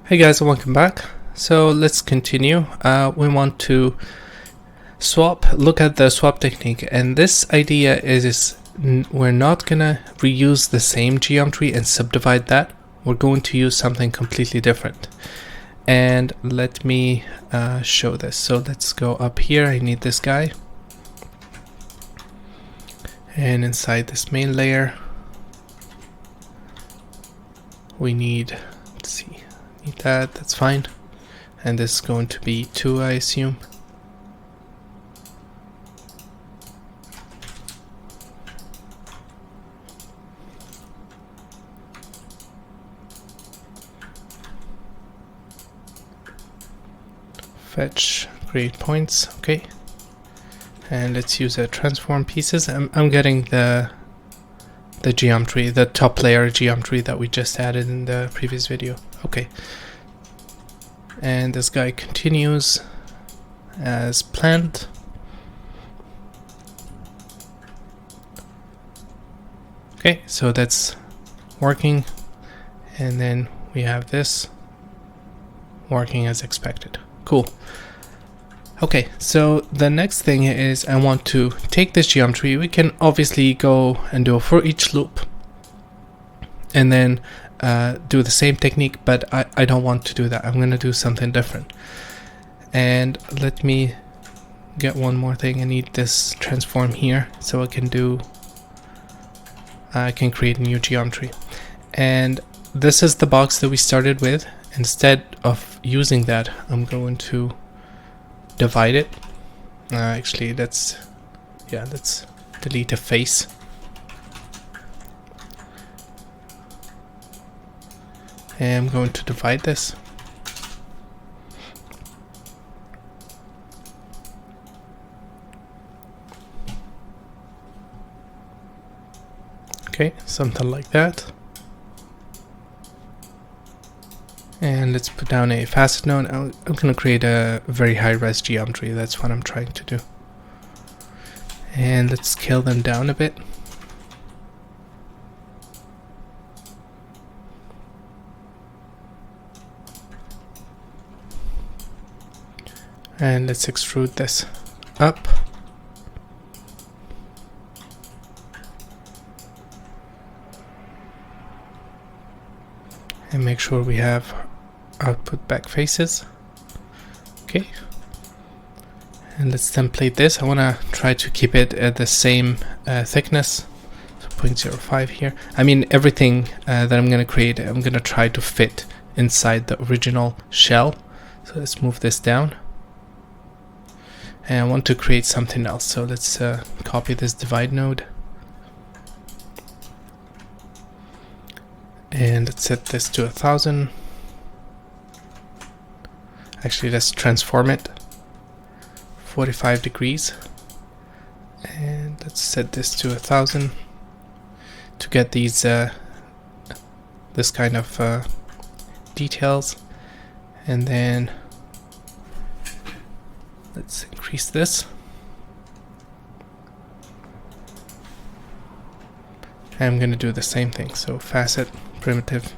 Hey guys, and welcome back. So let's continue. We want to look at the swap technique, and this idea is we're not gonna reuse the same geometry and subdivide that. We're going to use something completely different. And let me show this. So let's go up here. I need this guy. And inside this main layer, we need, let's see, need that's fine. And this is going to be 2, I assume. Fetch, create points, okay. And let's use transform pieces. I'm getting the geometry, the top layer geometry that we just added in the previous video. Okay. And this guy continues as planned. Okay, so that's working. And then we have this working as expected. Cool. Okay, so the next thing is I want to take this geometry. We can obviously go and do a for each loop and then do the same technique, but I don't want to do that. I'm going to do something different. And let me get one more thing. I need this transform here so I can create a new geometry. And this is the box that we started with. Instead of using that, I'm going to divide it. Actually, let's delete a face. And I'm going to divide this. Okay, something like that. And let's put down a facet node. I'm going to create a very high res geometry. That's what I'm trying to do. And let's scale them down a bit. And let's extrude this up. And make sure we have output back faces. Okay. And let's template this. I want to try to keep it at the same thickness. So 0.05 here. I mean, everything that I'm going to create, I'm going to try to fit inside the original shell. So let's move this down. And I want to create something else. So let's copy this divide node. And let's set this to 1000. Actually, let's transform it 45 degrees. And let's set this to 1000 to get these this kind of details. And then let's increase this. I'm going to do the same thing. So facet primitive.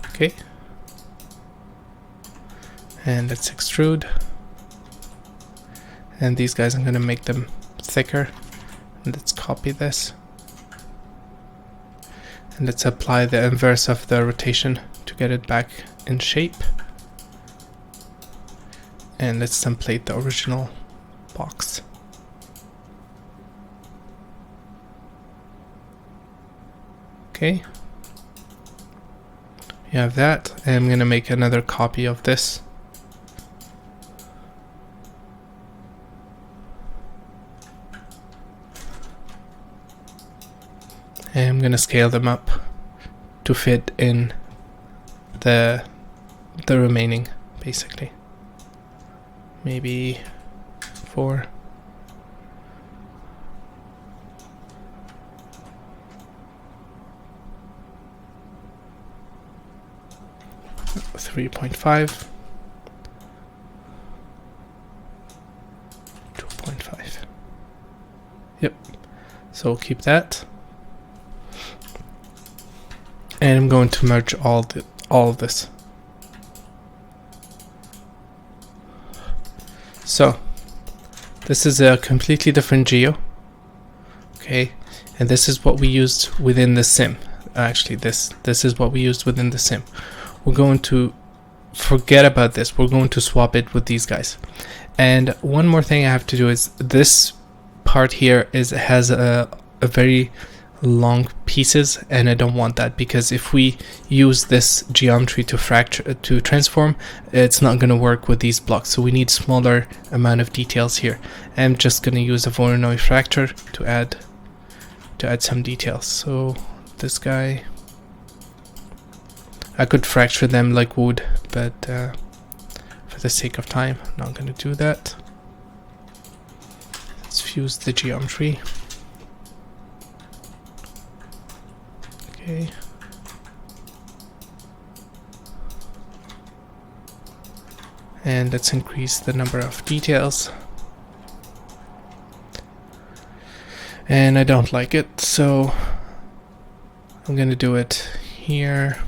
Okay. And let's extrude. And these guys, I'm going to make them thicker. And let's copy this. And let's apply the inverse of the rotation to get it back in shape. And let's template the original box. Okay. You have that. And I'm going to make another copy of this. And I'm going to scale them up to fit in the remaining, basically. Maybe 4. .5, 2.5. Yep. So we'll keep that. And I'm going to merge all all of this. So this is a completely different geo. Okay, and this is what we used within the sim. Actually, this is what we used within the sim. We're going to forget about this. We're going to swap it with these guys. And one more thing I have to do is this part here has a very long pieces, and I don't want that, because if we use this geometry to transform, it's not going to work with these blocks. So we need smaller amount of details here. I'm just going to use a Voronoi fracture to add some details. So this guy, I could fracture them like wood, but for the sake of time, I'm not going to do that. Let's fuse the geometry. Okay. And let's increase the number of details. And I don't like it, so I'm going to do it here.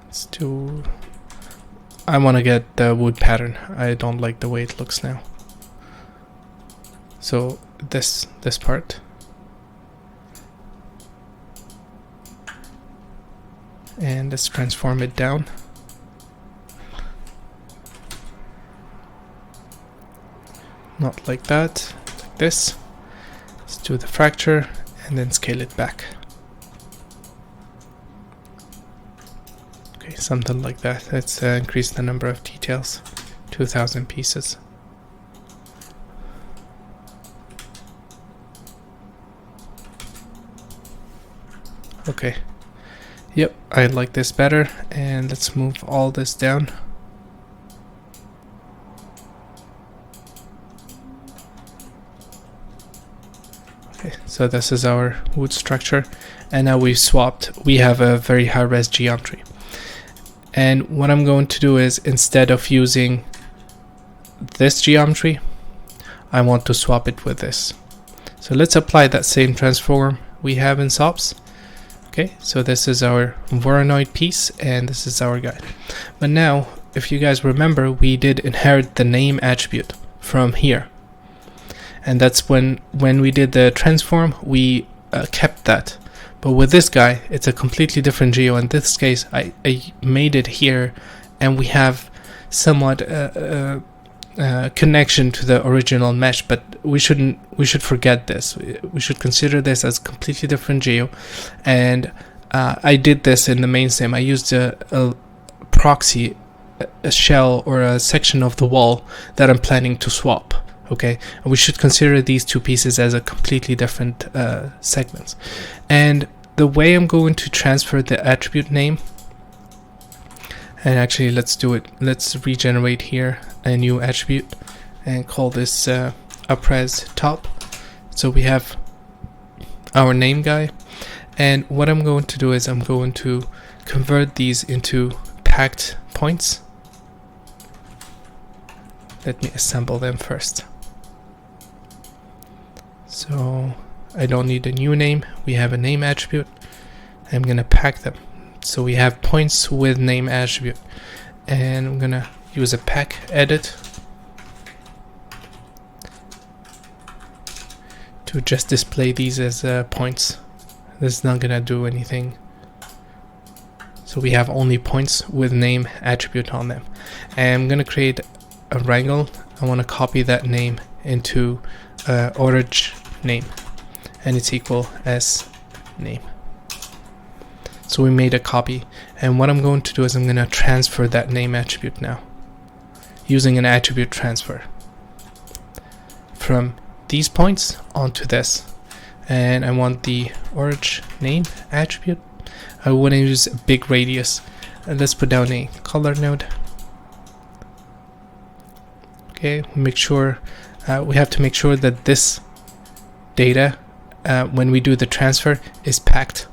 Let's do... I want to get the wood pattern. I don't like the way it looks now. So this part. And let's transform it down. Not like that, like this. Let's do the fracture and then scale it back. Okay, something like that. Let's increase the number of details. 2000 pieces. Okay. Yep, I like this better, and let's move all this down. Okay, so this is our wood structure, and now we've swapped. We have a very high res geometry. And what I'm going to do is, instead of using this geometry, I want to swap it with this. So let's apply that same transform we have in SOPs. Okay, so this is our Voronoi piece, and this is our guy. But now, if you guys remember, we did inherit the name attribute from here. And that's when we did the transform, we kept that. But with this guy, it's a completely different geo. In this case, I made it here, and we have somewhat connection to the original mesh, but we should forget this. We should consider this as completely different geo. And I did this in the main sim. I used a proxy, a shell or a section of the wall that I'm planning to swap. Okay, and we should consider these two pieces as a completely different segments. And the way I'm going to transfer the attribute name, and actually let's do it. Let's regenerate here a new attribute and call this upres top. So we have our name guy, and what I'm going to do is I'm going to convert these into packed points. Let me assemble them first. So I don't need a new name. We have a name attribute. I'm gonna pack them. So we have points with name attribute, and I'm gonna use a pack edit to just display these as points. This is not gonna do anything. So we have only points with name attribute on them. And I'm gonna create a wrangle. I want to copy that name into orange name, and it's equal as name. So we made a copy, and what I'm going to do is I'm going to transfer that name attribute now using an attribute transfer from these points onto this. And I want the orange name attribute. I want to use a big radius, and let's put down a color node. Okay, make sure we have to make sure that this data when we do the transfer is packed,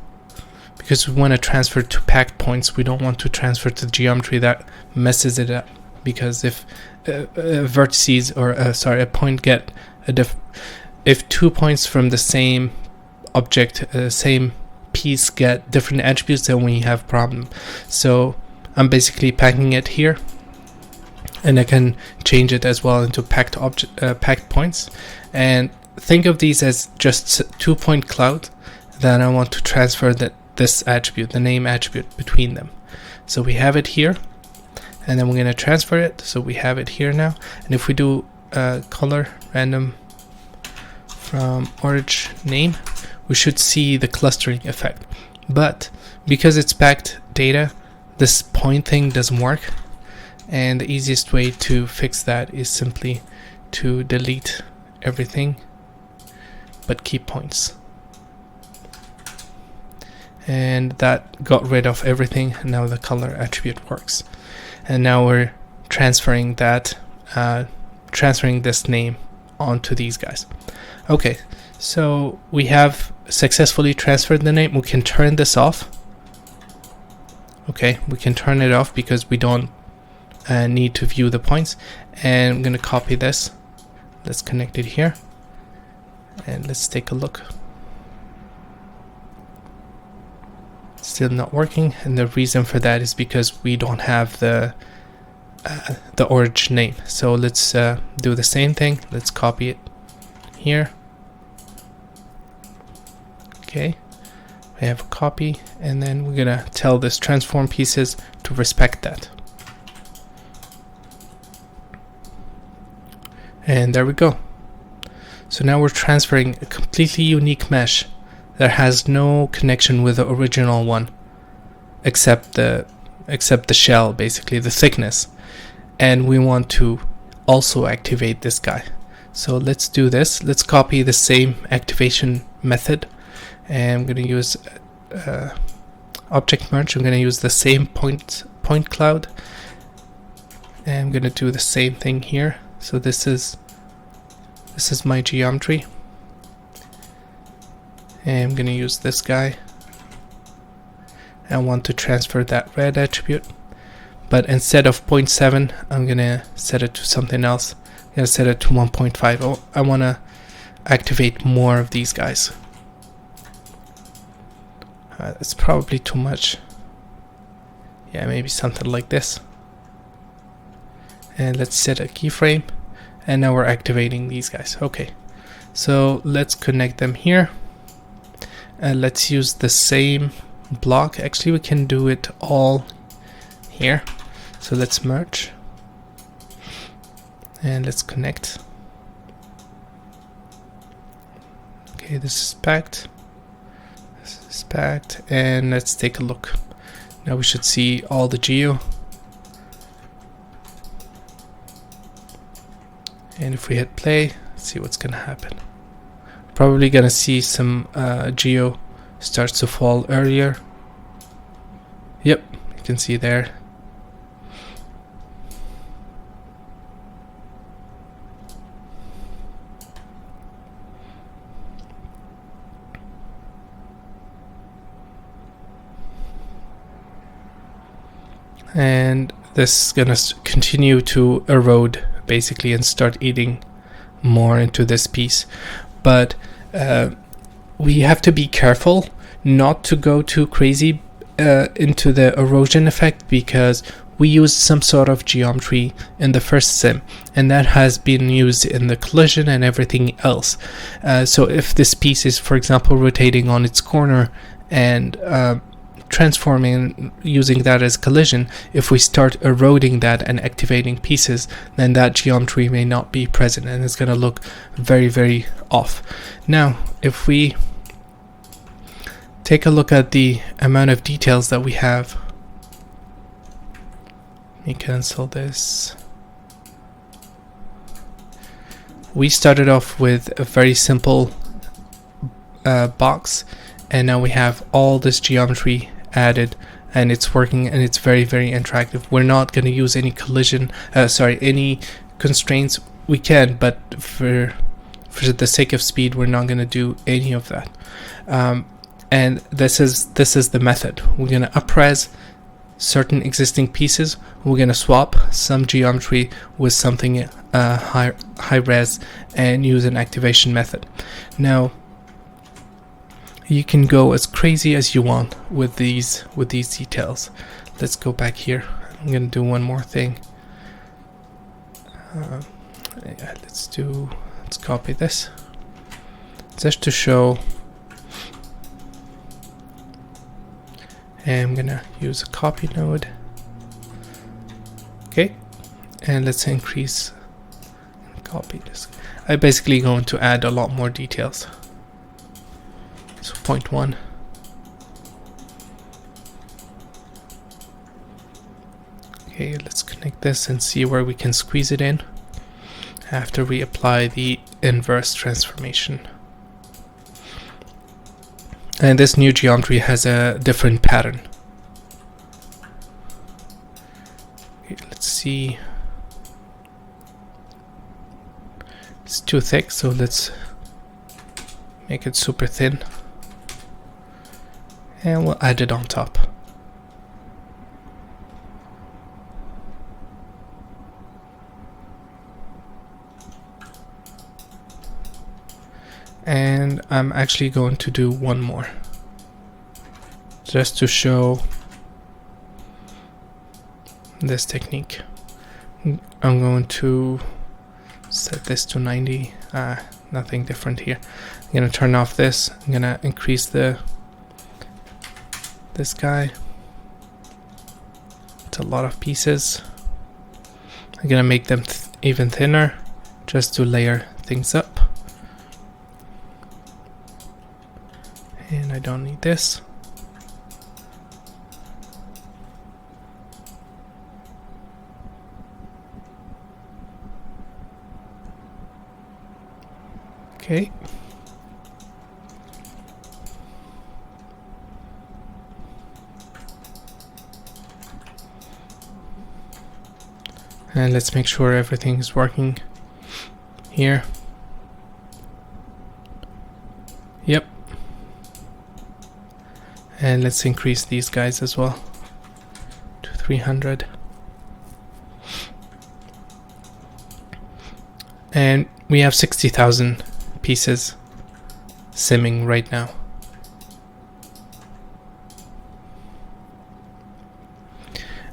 because we want to transfer to packed points. We don't want to transfer to geometry that messes it up, because if vertices or a point get if 2 points from the same object, same piece get different attributes, then we have problem. So I'm basically packing it here, and I can change it as well into packed points. And think of these as just 2-point cloud that I want to transfer this attribute, the name attribute, between them. So we have it here, and then we're going to transfer it. So we have it here now. And if we do color random from orange name, we should see the clustering effect. But because it's packed data, this point thing doesn't work. And the easiest way to fix that is simply to delete everything but keep points. And that got rid of everything, and now the color attribute works. And now we're transferring that, transferring this name onto these guys. Okay, so we have successfully transferred the name. We can turn this off. Okay, we can turn it off because we don't need to view the points. And I'm going to copy this. Let's connect it here, and let's take a look. Still not working, and the reason for that is because we don't have the orange name. So let's do the same thing. Let's copy it here. Okay, we have a copy, and then we're gonna tell this transform pieces to respect that. And there we go. So now we're transferring a completely unique mesh that has no connection with the original one, except the shell, basically the thickness. And we want to also activate this guy. So let's do this. Let's copy the same activation method, and I'm going to use object merge. I'm going to use the same point cloud, and I'm going to do the same thing here. So this is my geometry. And I'm going to use this guy. I want to transfer that red attribute, but instead of 0.7, I'm going to set it to something else. I'm going to set it to 1.5. Oh, I want to activate more of these guys. That's probably too much. Yeah, maybe something like this. And let's set a keyframe, and now we're activating these guys. Okay, so let's connect them here. Let's use the same block. Actually, we can do it all here. So let's merge, and let's connect. Okay, this is packed. This is packed, and let's take a look. Now we should see all the geo. And if we hit play, let's see what's gonna happen. Probably gonna see some geo starts to fall earlier. Yep, you can see there. And this is gonna continue to erode basically and start eating more into this piece. But we have to be careful not to go too crazy into the erosion effect, because we used some sort of geometry in the first sim, and that has been used in the collision and everything else. So if this piece is, for example, rotating on its corner and transforming, using that as collision, if we start eroding that and activating pieces, then that geometry may not be present, and it's going to look very, very off. Now, if we take a look at the amount of details that we have, let me cancel this. We started off with a very simple box, and now we have all this geometry added, and it's working, and it's very, very interactive. We're not going to use any collision, any constraints. We can, but for the sake of speed, we're not going to do any of that. And this is the method. We're going to up-res certain existing pieces. We're going to swap some geometry with something high res and use an activation method. Now, you can go as crazy as you want with these details. Let's go back here. I'm gonna do one more thing. Yeah, let's copy this just to show. And I'm gonna use a copy node. Okay, and let's increase and copy this. I'm basically going to add a lot more details. So 0.1. Okay, let's connect this and see where we can squeeze it in after we apply the inverse transformation. And this new geometry has a different pattern. Okay, let's see. It's too thick, so let's make it super thin. And we'll add it on top. And I'm actually going to do one more just to show this technique. I'm going to set this to 90. Nothing different here. I'm gonna turn off this. I'm gonna increase this guy. It's a lot of pieces. I'm gonna make them even thinner just to layer things up. And I don't need this. Okay. And let's make sure everything is working here. Yep. And let's increase these guys as well to 300. And we have 60,000 pieces simming right now.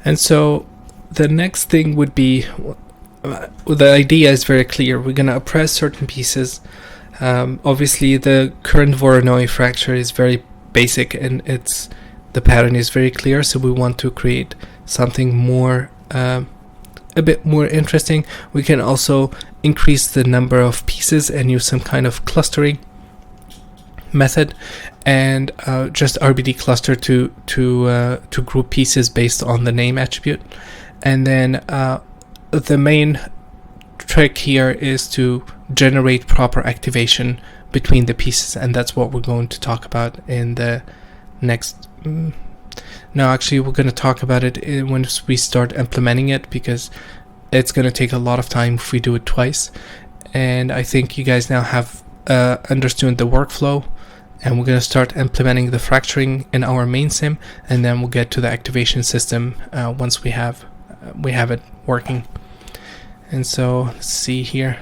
And so the next thing would be, the idea is very clear. We're going to oppress certain pieces. Obviously the current Voronoi fracture is very basic and the pattern is very clear, so we want to create something more a bit more interesting. We can also increase the number of pieces and use some kind of clustering method, and just RBD cluster to group pieces based on the name attribute. And then the main trick here is to generate proper activation between the pieces, and that's what we're going to talk about in the next. No, actually we're going to talk about it once we start implementing it, because it's going to take a lot of time if we do it twice. And I think you guys now have understood the workflow, and we're going to start implementing the fracturing in our main sim, and then we'll get to the activation system once we have it working. And so let's see here.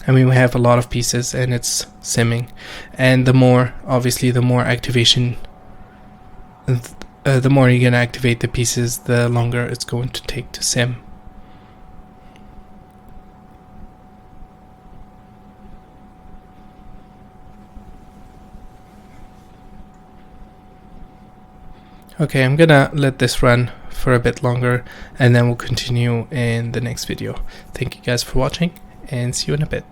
I mean, we have a lot of pieces and it's simming, and the more activation, the more you're gonna activate the pieces, the longer it's going to take to sim. Okay, I'm gonna let this run for a bit longer, and then we'll continue in the next video. Thank you guys for watching, and see you in a bit.